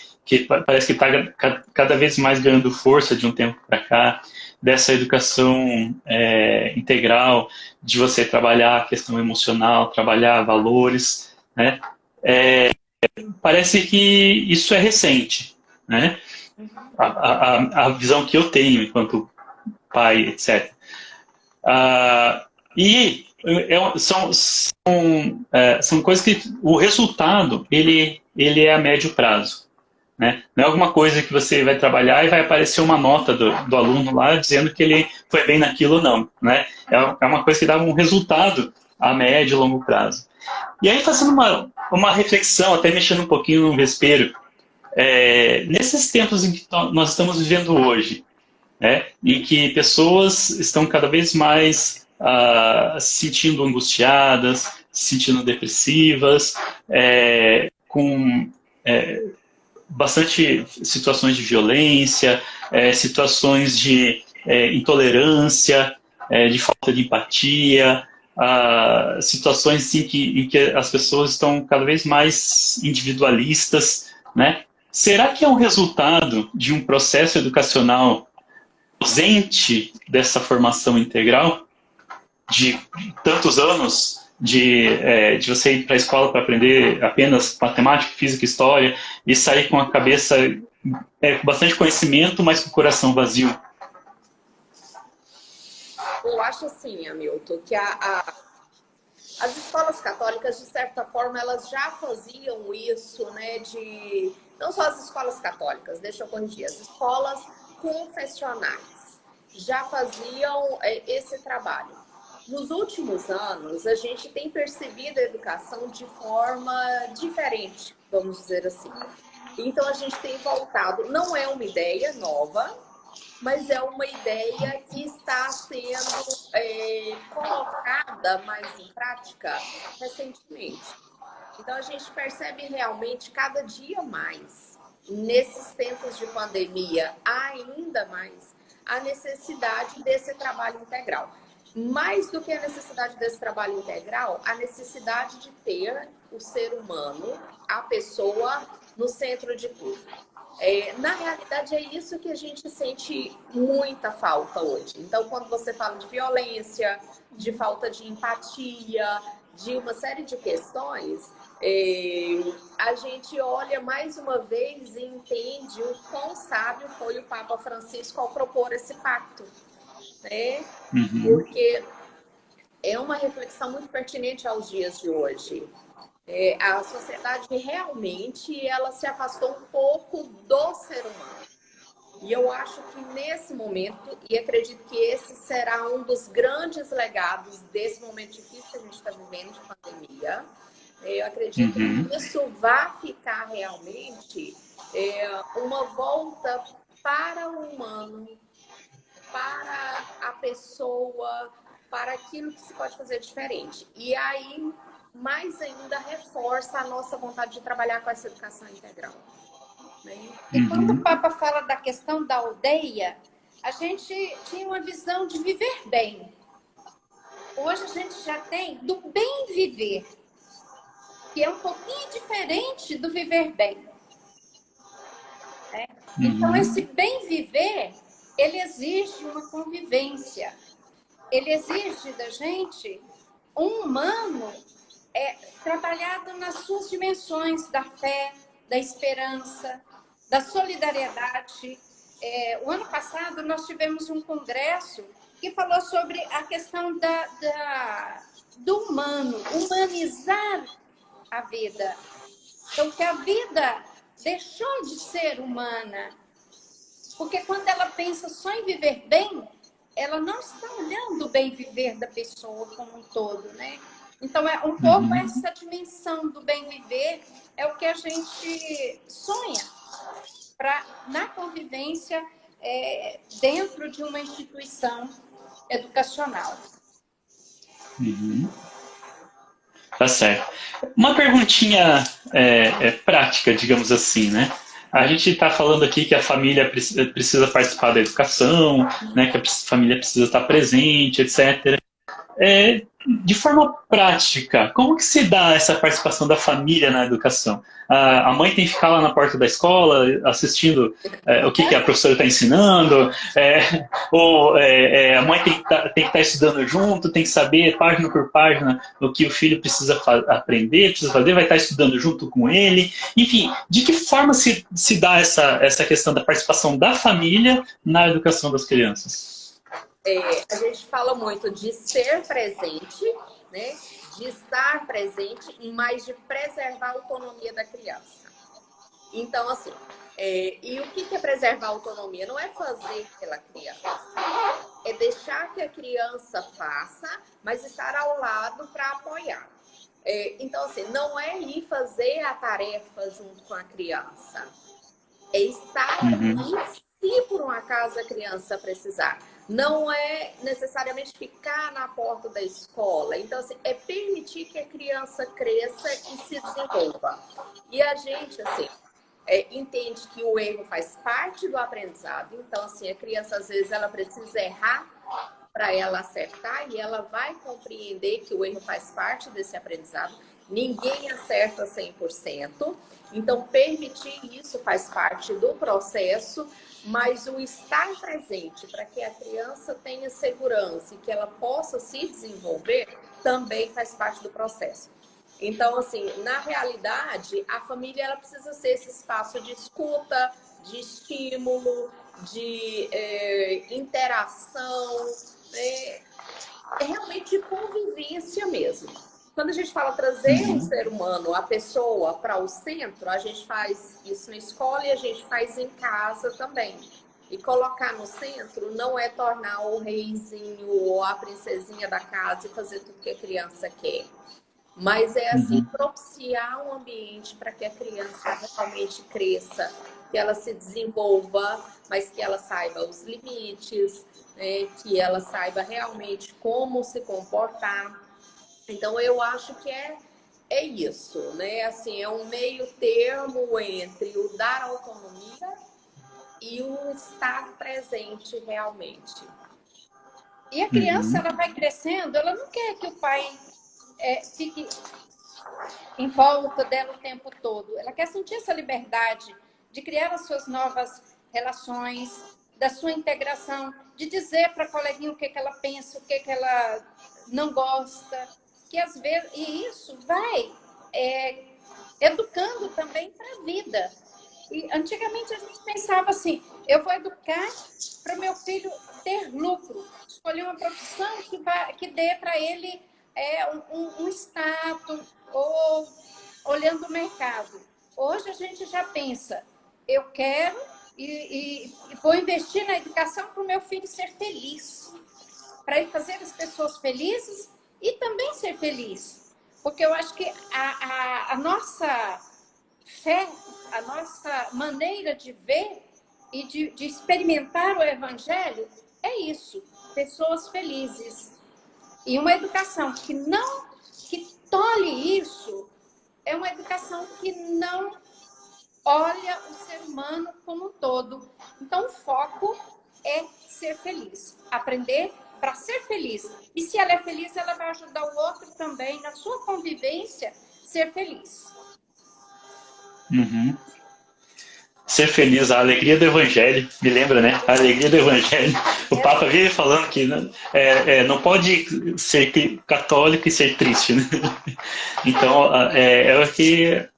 [SPEAKER 1] parece que está cada vez mais ganhando força de um tempo para cá, dessa educação integral, de você trabalhar a questão emocional, trabalhar valores, né? Parece que isso é recente, né? A visão que eu tenho enquanto pai, etc. São coisas que o resultado ele é a médio prazo, né? Não é alguma coisa que você vai trabalhar e vai aparecer uma nota do aluno lá dizendo que ele foi bem naquilo, não, né? É uma coisa que dá um resultado a médio e longo prazo. E aí, fazendo uma reflexão, até mexendo um pouquinho no vespeiro, nesses tempos em que nós estamos vivendo hoje, né, em que pessoas estão cada vez mais se sentindo angustiadas, se sentindo depressivas, com bastante situações de violência, situações de intolerância, de falta de empatia, situações em que as pessoas estão cada vez mais individualistas, né? Será que é um resultado de um processo educacional ausente dessa formação integral de tantos anos de você ir para a escola para aprender apenas matemática, física, história e sair com a cabeça com bastante conhecimento, mas com o coração vazio?
[SPEAKER 3] Eu acho assim, Hamilton, que as escolas católicas, de certa forma, elas já faziam isso, né? Não só as escolas católicas, deixa eu corrigir, as escolas confessionais já faziam esse trabalho. Nos últimos anos, a gente tem percebido a educação de forma diferente, vamos dizer assim. Então, a gente tem voltado, não é uma ideia nova, mas é uma ideia que está sendo colocada mais em prática recentemente. Então, a gente percebe realmente cada dia mais, nesses tempos de pandemia, ainda mais, a necessidade desse trabalho integral. Mais do que a necessidade desse trabalho integral, a necessidade de ter o ser humano, a pessoa, no centro de tudo. Na realidade, é isso que a gente sente muita falta hoje. Então, quando você fala de violência, de falta de empatia, de uma série de questões, a gente olha mais uma vez e entende o quão sábio foi o Papa Francisco ao propor esse pacto, né? Porque é uma reflexão muito pertinente aos dias de hoje. A sociedade realmente ela se afastou um pouco do ser humano. E eu acho que nesse momento, e acredito que esse será um dos grandes legados desse momento difícil que a gente está vivendo de pandemia, eu acredito que isso vai ficar realmente uma volta para o humano, para a pessoa, para aquilo que se pode fazer diferente. E aí, mais ainda, reforça a nossa vontade de trabalhar com essa educação integral. Né?
[SPEAKER 2] E quando o Papa fala da questão da aldeia, a gente tinha uma visão de viver bem. Hoje a gente já tem do bem viver, que é um pouquinho diferente do viver bem. Né? Então, esse bem viver, ele exige uma convivência. Ele exige da gente um humano trabalhado nas suas dimensões da fé, da esperança, da solidariedade. O ano passado nós tivemos um congresso que falou sobre a questão do humano, humanizar a vida. Então, que a vida deixou de ser humana, porque quando ela pensa só em viver bem, ela não está olhando o bem viver da pessoa como um todo, né? Então, é um pouco essa dimensão do bem viver é o que a gente sonha na convivência dentro de uma instituição educacional.
[SPEAKER 1] Tá certo. Uma perguntinha prática, digamos assim, né? A gente está falando aqui que a família precisa participar da educação, né? Que a família precisa estar presente, etc. De forma prática, como que se dá essa participação da família na educação? A mãe tem que ficar lá na porta da escola assistindo o que a professora está ensinando, ou a mãe tem que estar estudando junto, tem que saber página por página o que o filho precisa aprender, precisa fazer, vai estar estudando junto com ele. Enfim, de que forma se dá essa questão da participação da família na educação das crianças?
[SPEAKER 3] A gente fala muito de ser presente, né? De estar presente, mas de preservar a autonomia da criança. Então, assim, e o que é preservar a autonomia? Não é fazer pela criança, é deixar que a criança faça, mas estar ao lado para apoiar. Então, assim, não é ir fazer a tarefa junto com a criança, é estar ali se por um acaso a criança precisar. não é necessariamente ficar na porta da escola. Então, assim, é permitir que a criança cresça e se desenvolva. E a gente, assim, entende que o erro faz parte do aprendizado. Então, assim, a criança, às vezes, ela precisa errar para ela acertar e ela vai compreender que o erro faz parte desse aprendizado. Ninguém acerta 100%. Então, permitir isso faz parte do processo, mas o estar presente para que a criança tenha segurança e que ela possa se desenvolver também faz parte do processo. Então, assim, na realidade, a família ela precisa ser esse espaço de escuta, de estímulo, de interação, realmente de convivência mesmo. Quando a gente fala trazer o ser humano, a pessoa para o centro, a gente faz isso na escola e a gente faz em casa também. E colocar no centro não é tornar o reizinho ou a princesinha da casa e fazer tudo que a criança quer. Mas é assim, propiciar um ambiente para que a criança realmente cresça, que ela se desenvolva, mas que ela saiba os limites, né? Que ela saiba realmente como se comportar. Então, eu acho que é isso, né? Assim, é um meio termo entre o dar autonomia e o estar presente realmente.
[SPEAKER 2] E a criança, ela vai crescendo, ela não quer que o pai fique em volta dela o tempo todo. Ela quer sentir essa liberdade de criar as suas novas relações, da sua integração, de dizer para a coleguinha o que ela pensa, o que ela não gosta, que às vezes, e isso vai educando também para a vida. E antigamente a gente pensava assim, eu vou educar para o meu filho ter lucro, escolher uma profissão que dê para ele um status, ou olhando o mercado. Hoje a gente já pensa, eu quero e vou investir na educação para o meu filho ser feliz, para ele fazer as pessoas felizes e também ser feliz. Porque eu acho que a nossa fé, a nossa maneira de ver e de experimentar o evangelho é isso, pessoas felizes. E uma educação que tolhe isso é uma educação que não olha o ser humano como um todo. Então, o foco é ser feliz, aprender para ser feliz. E se ela é feliz, ela vai ajudar o outro também, na sua convivência, ser feliz.
[SPEAKER 1] Ser feliz, a alegria do evangelho, me lembra, né? A alegria do evangelho. O Papa vive falando que não pode ser católico e ser triste, né? Então, é o que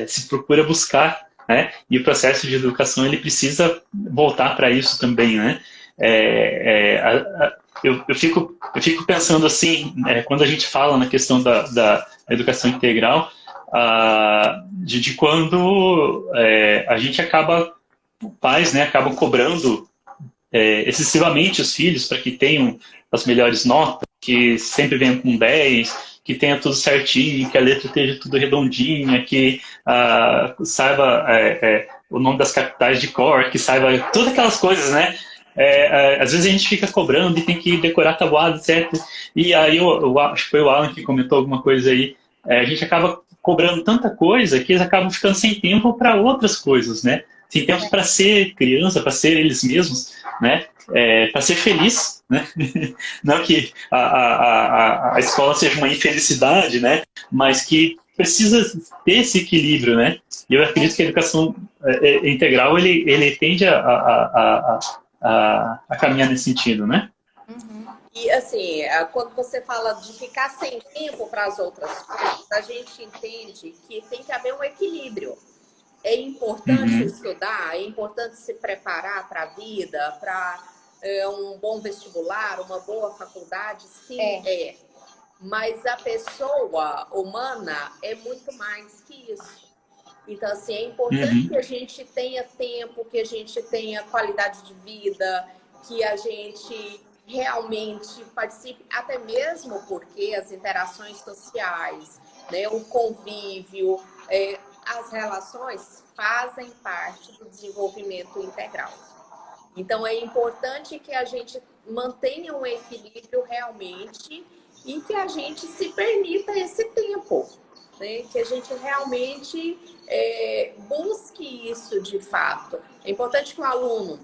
[SPEAKER 1] se procura buscar, né? E o processo de educação, ele precisa voltar para isso também, né? Eu fico pensando assim, quando a gente fala na questão da educação integral, de quando a gente pais, né, acabam cobrando excessivamente os filhos para que tenham as melhores notas, que sempre venham com 10, que tenha tudo certinho, que a letra esteja tudo redondinha, que saiba o nome das capitais de cor, que saiba todas aquelas coisas, né? Às vezes a gente fica cobrando e tem que decorar tabuada, certo? E aí eu acho que foi o Alan que comentou alguma coisa aí. A gente acaba cobrando tanta coisa que eles acabam ficando sem tempo para outras coisas, né? Sem tempo para ser criança, para ser eles mesmos, né? Para ser feliz, né? Não que a escola seja uma infelicidade, né? Mas que precisa ter esse equilíbrio, né? E eu acredito que a educação integral ele tende a caminhar nesse sentido, né?
[SPEAKER 3] E assim, quando você fala de ficar sem tempo para as outras coisas, a gente entende que tem que haver um equilíbrio. É importante estudar, é importante se preparar para a vida, para um bom vestibular, uma boa faculdade, sim, Mas a pessoa humana é muito mais que isso. Então, assim, é importante que a gente tenha tempo, que a gente tenha qualidade de vida, que a gente realmente participe, até mesmo porque as interações sociais, né, o convívio, as relações fazem parte do desenvolvimento integral. Então, é importante que a gente mantenha um equilíbrio realmente e que a gente se permita esse tempo, né? Que a gente realmente busque isso de fato. É importante que o aluno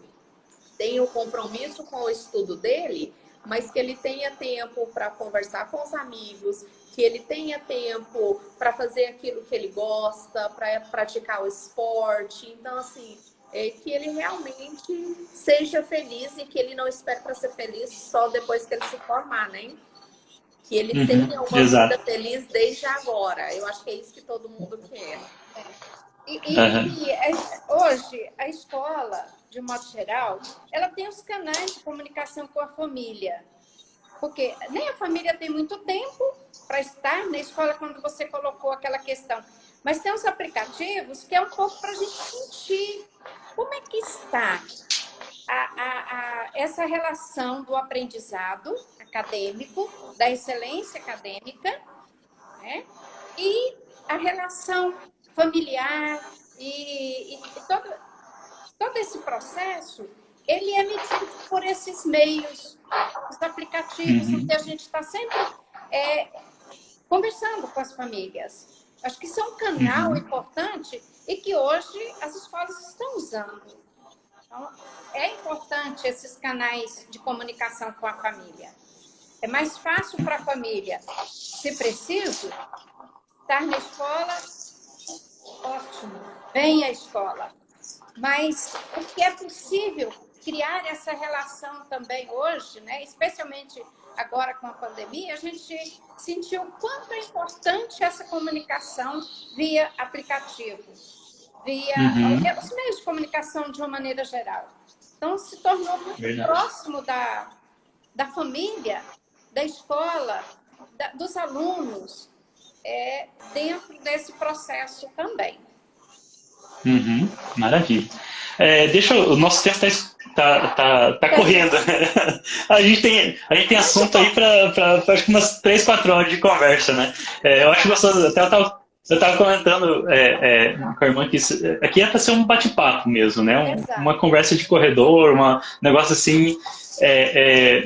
[SPEAKER 3] tenha um compromisso com o estudo dele, mas que ele tenha tempo para conversar com os amigos, que ele tenha tempo para fazer aquilo que ele gosta, para praticar o esporte. Então, assim, que ele realmente seja feliz e que ele não espere para ser feliz só depois que ele se formar, né? Que ele tenha uma vida feliz desde agora. Eu acho que é isso que todo mundo quer.
[SPEAKER 2] Hoje, a escola, de modo geral, ela tem os canais de comunicação com a família. Porque nem a família tem muito tempo para estar na escola quando você colocou aquela questão. Mas tem uns aplicativos que é um pouco para a gente sentir como é que está essa relação do aprendizado acadêmico, da excelência acadêmica, né? E a relação familiar e todo esse processo, ele é medido por esses meios, os aplicativos, em que a gente está sempre conversando com as famílias. Acho que isso é um canal importante e que hoje as escolas estão usando. Então, é importante esses canais de comunicação com a família. É mais fácil para a família, se preciso, estar na escola, ótimo, vem à escola. Mas o que é possível criar essa relação também hoje, né? Especialmente agora com a pandemia, a gente sentiu o quanto é importante essa comunicação via aplicativo, via os meios de comunicação de uma maneira geral. Então, se tornou muito próximo da família, da escola, dos alunos, dentro desse processo também.
[SPEAKER 4] Maravilha. O nosso tempo tá correndo. A gente tem assunto aí para acho que umas 3, 4 horas de conversa, né? Eu acho gostoso. Até eu estava comentando com a irmã que aqui é para ser um bate-papo mesmo, né? Uma conversa de corredor, um negócio assim.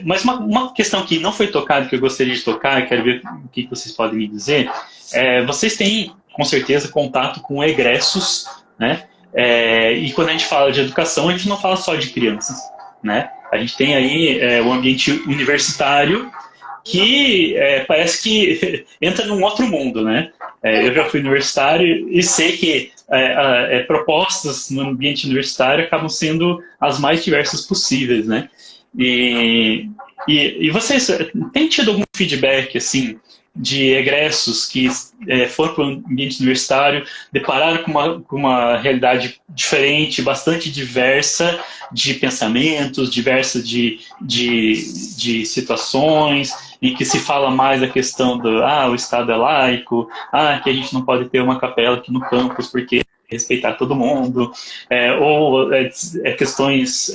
[SPEAKER 4] Mas uma questão que não foi tocada, que eu gostaria de tocar, quero ver o que vocês podem me dizer. Vocês têm, com certeza, contato com egressos, né? E quando a gente fala de educação, a gente não fala só de crianças, né? A gente tem aí o ambiente universitário que parece que entra num outro mundo, né? Eu já fui universitário e sei que propostas no ambiente universitário acabam sendo as mais diversas possíveis, né? E vocês têm tido algum feedback, assim, de egressos que foram para o ambiente universitário, depararam com uma realidade diferente, bastante diversa de pensamentos, diversa de situações, em que se fala mais a questão do o Estado é laico, que a gente não pode ter uma capela aqui no campus porque respeitar todo mundo, ou questões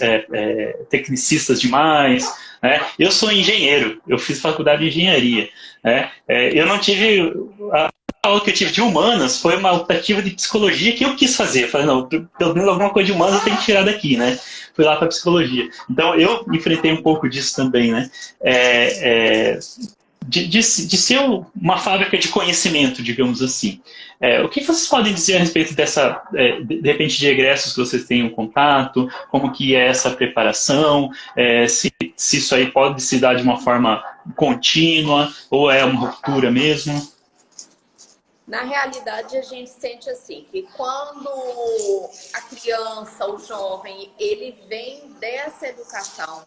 [SPEAKER 4] tecnicistas demais, né? Eu sou engenheiro, eu fiz faculdade de engenharia, né? Eu não tive... A aula que eu tive de humanas foi uma optativa de psicologia que eu quis fazer. Eu falei, não, pelo menos alguma coisa de humanas eu tenho que tirar daqui, né? Fui lá para psicologia. Então, eu enfrentei um pouco disso também, né? De ser uma fábrica de conhecimento, digamos assim. O que vocês podem dizer a respeito dessa, de repente, de egressos que vocês tenham contato, como que é essa preparação, se isso aí pode se dar de uma forma contínua, ou é uma ruptura mesmo?
[SPEAKER 3] Na realidade, a gente sente assim, que quando a criança, o jovem, ele vem dessa educação,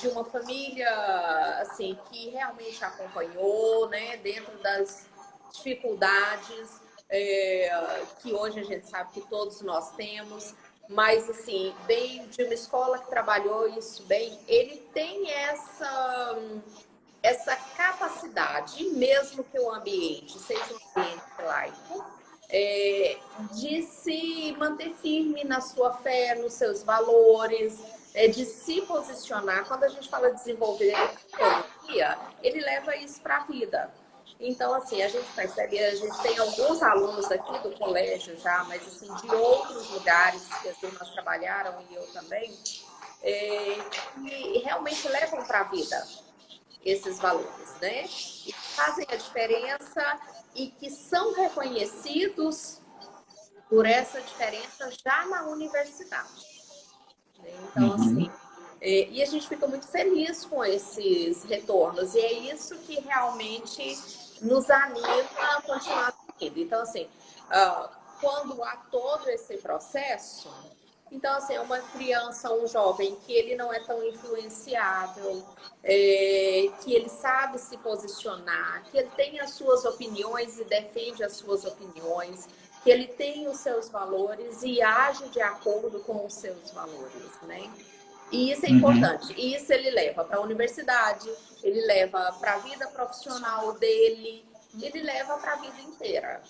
[SPEAKER 3] de uma família assim que realmente acompanhou, né, dentro das dificuldades que hoje a gente sabe que todos nós temos, mas assim, vem de uma escola que trabalhou isso bem, ele tem essa capacidade, mesmo que o ambiente seja um ambiente laico, de se manter firme na sua fé, nos seus valores, de se posicionar. Quando a gente fala de desenvolver teologia, ele leva isso para a vida. Então, assim, a gente percebe, a gente tem alguns alunos aqui do colégio já, mas assim, de outros lugares que as turmas trabalharam e eu também, que realmente levam para a vida esses valores, né? E que fazem a diferença e que são reconhecidos por essa diferença já na universidade. Então, assim, e a gente fica muito feliz com esses retornos. E é isso que realmente nos anima a continuar seguindo. Então, assim, quando há todo esse processo, então, assim, é uma criança, um jovem que ele não é tão influenciável, que ele sabe se posicionar, que ele tem as suas opiniões e defende as suas opiniões, que ele tem os seus valores e age de acordo com os seus valores, né? E isso é importante. E isso ele leva para a universidade, ele leva para a vida profissional dele, ele leva para a vida inteira.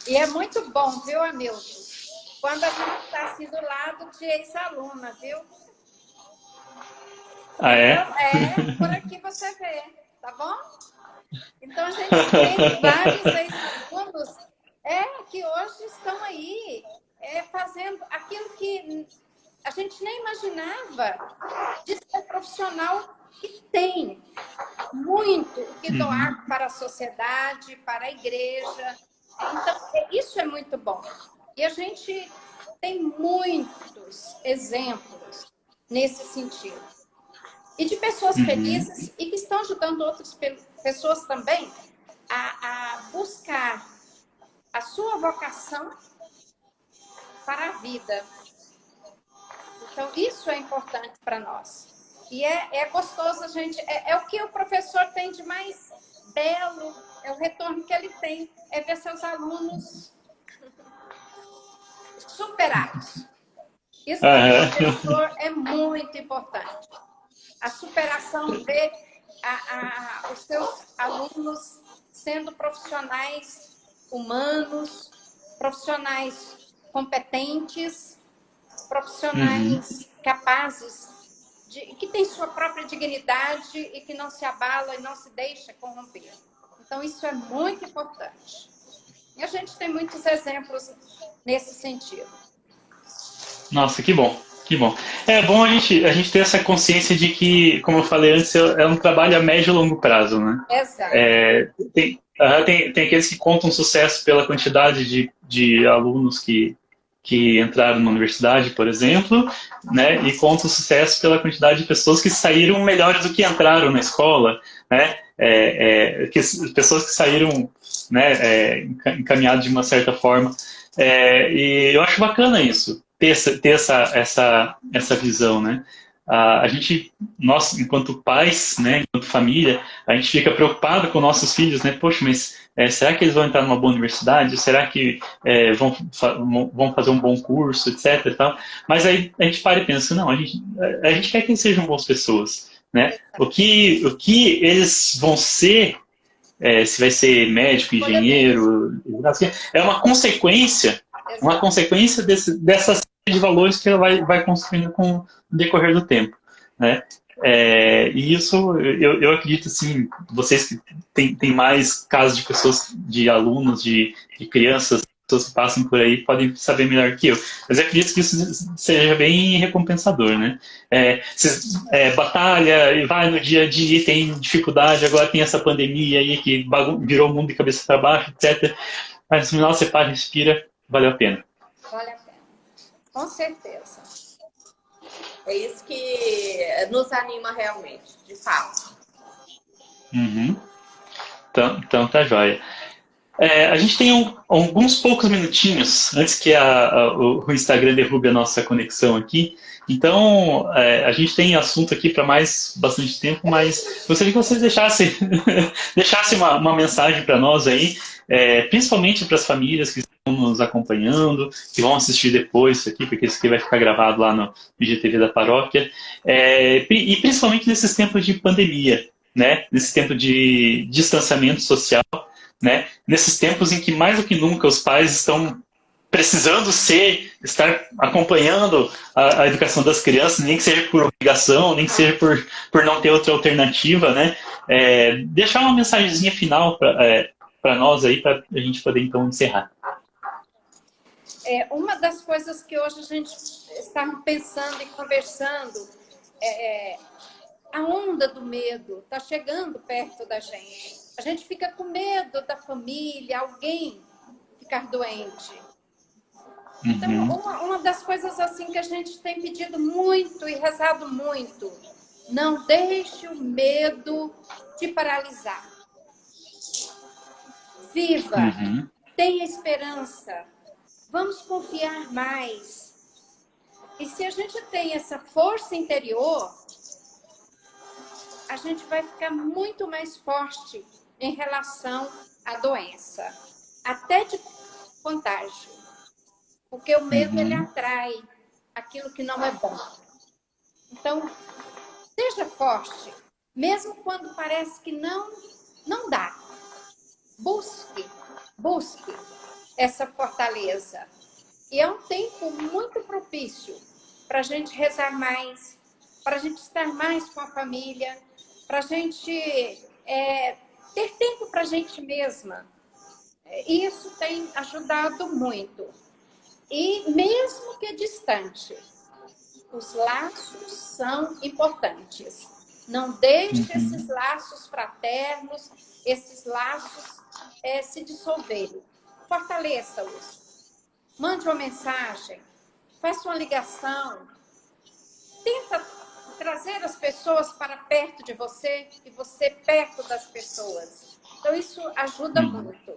[SPEAKER 2] E é muito bom, viu, Hamilton? Quando a gente está assim do lado de ex-aluna, viu?
[SPEAKER 4] Ah, é?
[SPEAKER 2] Então, por aqui você vê, tá bom? Então, a gente tem vários ex-alunos que hoje estão aí fazendo aquilo que a gente nem imaginava de ser profissional, que tem muito o que doar para a sociedade, para a igreja. Então, isso é muito bom. E a gente tem muitos exemplos nesse sentido. E de pessoas felizes e que estão ajudando outras pessoas também a buscar a sua vocação para a vida. Então, isso é importante para nós. E é gostoso a gente... É o que o professor tem de mais belo, é o retorno que ele tem, é ver seus alunos superados. Isso para o professor é muito importante. A superação, ver os seus alunos sendo profissionais humanos, profissionais competentes, profissionais capazes, que têm sua própria dignidade e que não se abala e não se deixa corromper. Então, isso é muito importante. E a gente tem muitos exemplos nesse sentido.
[SPEAKER 4] Nossa, que bom, que bom. É bom a gente ter essa consciência de que, como eu falei antes, é um trabalho a médio e longo prazo, né?
[SPEAKER 2] Exato.
[SPEAKER 4] Tem aqueles que contam sucesso pela quantidade de alunos que entraram na universidade, por exemplo, né? E contam sucesso pela quantidade de pessoas que saíram melhores do que entraram na escola, né? Pessoas que saíram, né, encaminhadas de uma certa forma. E eu acho bacana isso, ter essa visão, né? Nós, enquanto pais, né, enquanto família, a gente fica preocupado com nossos filhos, né? Poxa, mas será que eles vão entrar numa boa universidade? Será que vão fazer um bom curso, etc. E tal? Mas aí a gente para e pensa, não, a gente quer que eles sejam boas pessoas, né? O que eles vão ser, se vai ser médico, engenheiro, é uma consequência dessa série de valores que ela vai construindo com o decorrer do tempo, né? E isso, eu acredito, assim, vocês que têm mais casos de pessoas, de alunos, de crianças, pessoas que passam por aí, podem saber melhor que eu. Mas eu acredito que isso seja bem recompensador, né? Batalha, e vai no dia a dia, tem dificuldade, agora tem essa pandemia aí que virou o mundo de cabeça para baixo, etc. Mas no final você para, respira, valeu a pena.
[SPEAKER 2] Vale a pena. Com certeza.
[SPEAKER 3] É isso que nos anima realmente, de fato.
[SPEAKER 4] Então tá joia. A gente tem alguns poucos minutinhos antes que o Instagram derrube a nossa conexão aqui. Então, a gente tem assunto aqui para bastante tempo, mas gostaria que vocês deixassem uma mensagem para nós aí, principalmente para as famílias que estão nos acompanhando, que vão assistir depois isso aqui, porque isso aqui vai ficar gravado lá no IGTV da paróquia, e principalmente nesses tempos de pandemia, né? Nesse tempo de distanciamento social, né? Nesses tempos em que mais do que nunca os pais estão precisando estar acompanhando a educação das crianças, nem que seja por obrigação, nem que seja por não ter outra alternativa, né? Deixar uma mensagenzinha final para nós aí, para a gente poder então encerrar.
[SPEAKER 2] Uma das coisas que hoje a gente está pensando e conversando a onda do medo está chegando perto da gente. A gente fica com medo da família, alguém ficar doente. Então, uma das coisas assim que a gente tem pedido muito e rezado muito, não deixe o medo te paralisar. Viva, tenha esperança, vamos confiar mais. E se a gente tem essa força interior, a gente vai ficar muito mais forte em relação à doença, até de contágio. Porque o medo, ele atrai aquilo que não é bom. Então, seja forte, mesmo quando parece que não dá. Busque essa fortaleza. E é um tempo muito propício para a gente rezar mais, para a gente estar mais com a família, para a gente ter tempo para a gente mesma. Isso tem ajudado muito. E mesmo que distante, os laços são importantes. Não deixe esses laços fraternos, esses laços se dissolverem. Fortaleça-os. Mande uma mensagem, faça uma ligação. Tenta trazer as pessoas para perto de você e você perto das pessoas. Então, isso ajuda muito.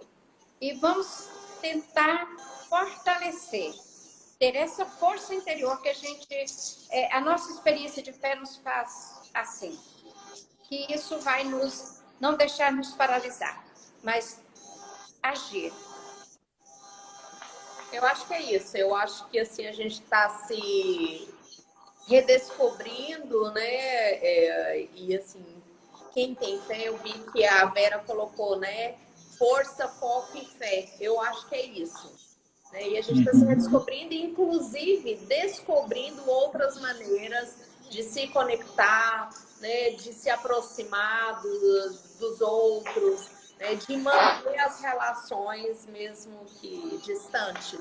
[SPEAKER 2] E vamos tentar fortalecer, ter essa força interior que a nossa experiência de fé nos faz assim. Que isso vai não deixar nos paralisar, mas agir.
[SPEAKER 3] Eu acho que é isso. Eu acho que assim a gente está se redescobrindo, né? E assim, quem tem fé, eu vi que a Vera colocou, né? Força, foco e fé. Eu acho que é isso. Né? E a gente está se redescobrindo e, inclusive, descobrindo outras maneiras de se conectar, né? De se aproximar dos outros, né? De manter as relações, mesmo que distantes.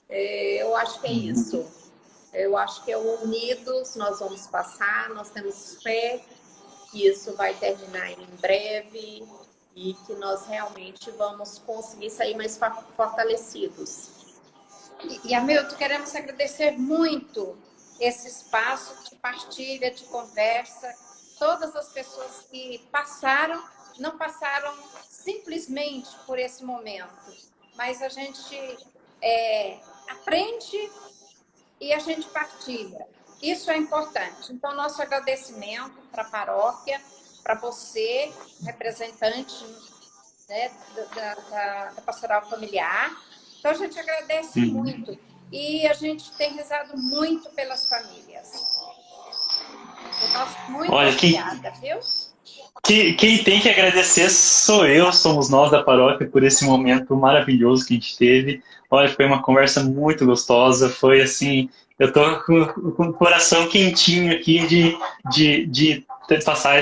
[SPEAKER 3] Eu acho que é isso. Eu acho que unidos nós vamos passar, nós temos fé que isso vai terminar em breve e que nós realmente vamos conseguir sair mais fortalecidos.
[SPEAKER 2] E Hamilton, queremos agradecer muito esse espaço de partilha, de conversa, todas as pessoas que não passaram simplesmente por esse momento, mas a gente aprende e a gente partilha. Isso é importante. Então, nosso agradecimento para a paróquia, para você, representante, né, da pastoral familiar. Então, a gente agradece muito. E a gente tem rezado muito pelas famílias. Muito obrigada, viu?
[SPEAKER 4] Quem tem que agradecer somos nós da paróquia por esse momento maravilhoso que a gente teve. Olha, foi uma conversa muito gostosa, foi assim, eu tô com o coração quentinho aqui de passar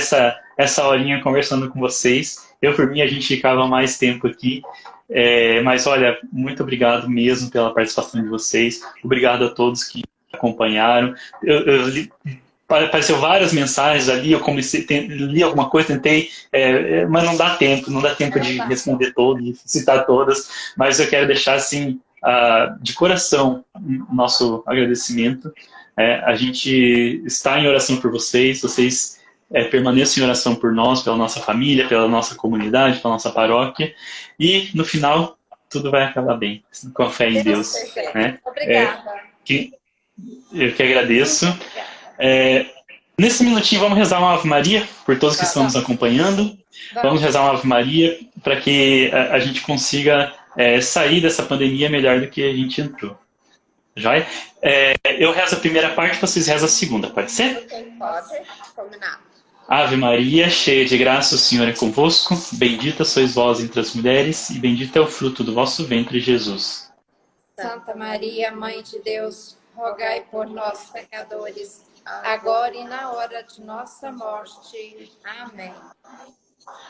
[SPEAKER 4] essa horinha conversando com vocês. Por mim, a gente ficava mais tempo aqui, mas olha, muito obrigado mesmo pela participação de vocês, obrigado a todos que acompanharam. Apareceu várias mensagens ali, eu li alguma coisa, tentei, mas não dá tempo de responder todas, citar todas, mas eu quero deixar assim, de coração, nosso agradecimento. A gente está em oração por vocês permaneçam em oração por nós, pela nossa família, pela nossa comunidade, pela nossa paróquia, e no final tudo vai acabar bem, com a fé em Deus. Né?
[SPEAKER 2] Obrigada.
[SPEAKER 4] Eu que agradeço. Nesse minutinho vamos rezar uma Ave Maria por todos que estão nos acompanhando. Vamos rezar uma Ave Maria para que a gente consiga sair dessa pandemia melhor do que a gente entrou. Joia? Eu rezo a primeira parte, vocês rezam a segunda, pode ser?
[SPEAKER 3] Pode, combinado.
[SPEAKER 4] Ave Maria, cheia de graça, o Senhor é convosco. Bendita sois vós entre as mulheres e bendito é o fruto do vosso ventre, Jesus.
[SPEAKER 2] Santa Maria, Mãe de Deus, rogai por nós, pecadores, agora e na hora de nossa morte. Amém.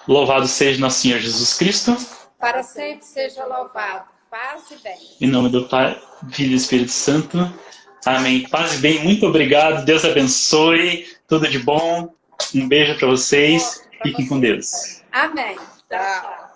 [SPEAKER 4] Louvado seja nosso Senhor Jesus Cristo.
[SPEAKER 2] Para sempre seja louvado. Paz e bem.
[SPEAKER 4] Em nome do Pai, Filho e Espírito Santo. Amém. Paz e bem, muito obrigado. Deus abençoe. Tudo de bom. Um beijo para vocês. Fiquem com Deus.
[SPEAKER 2] Amém.
[SPEAKER 3] Tchau.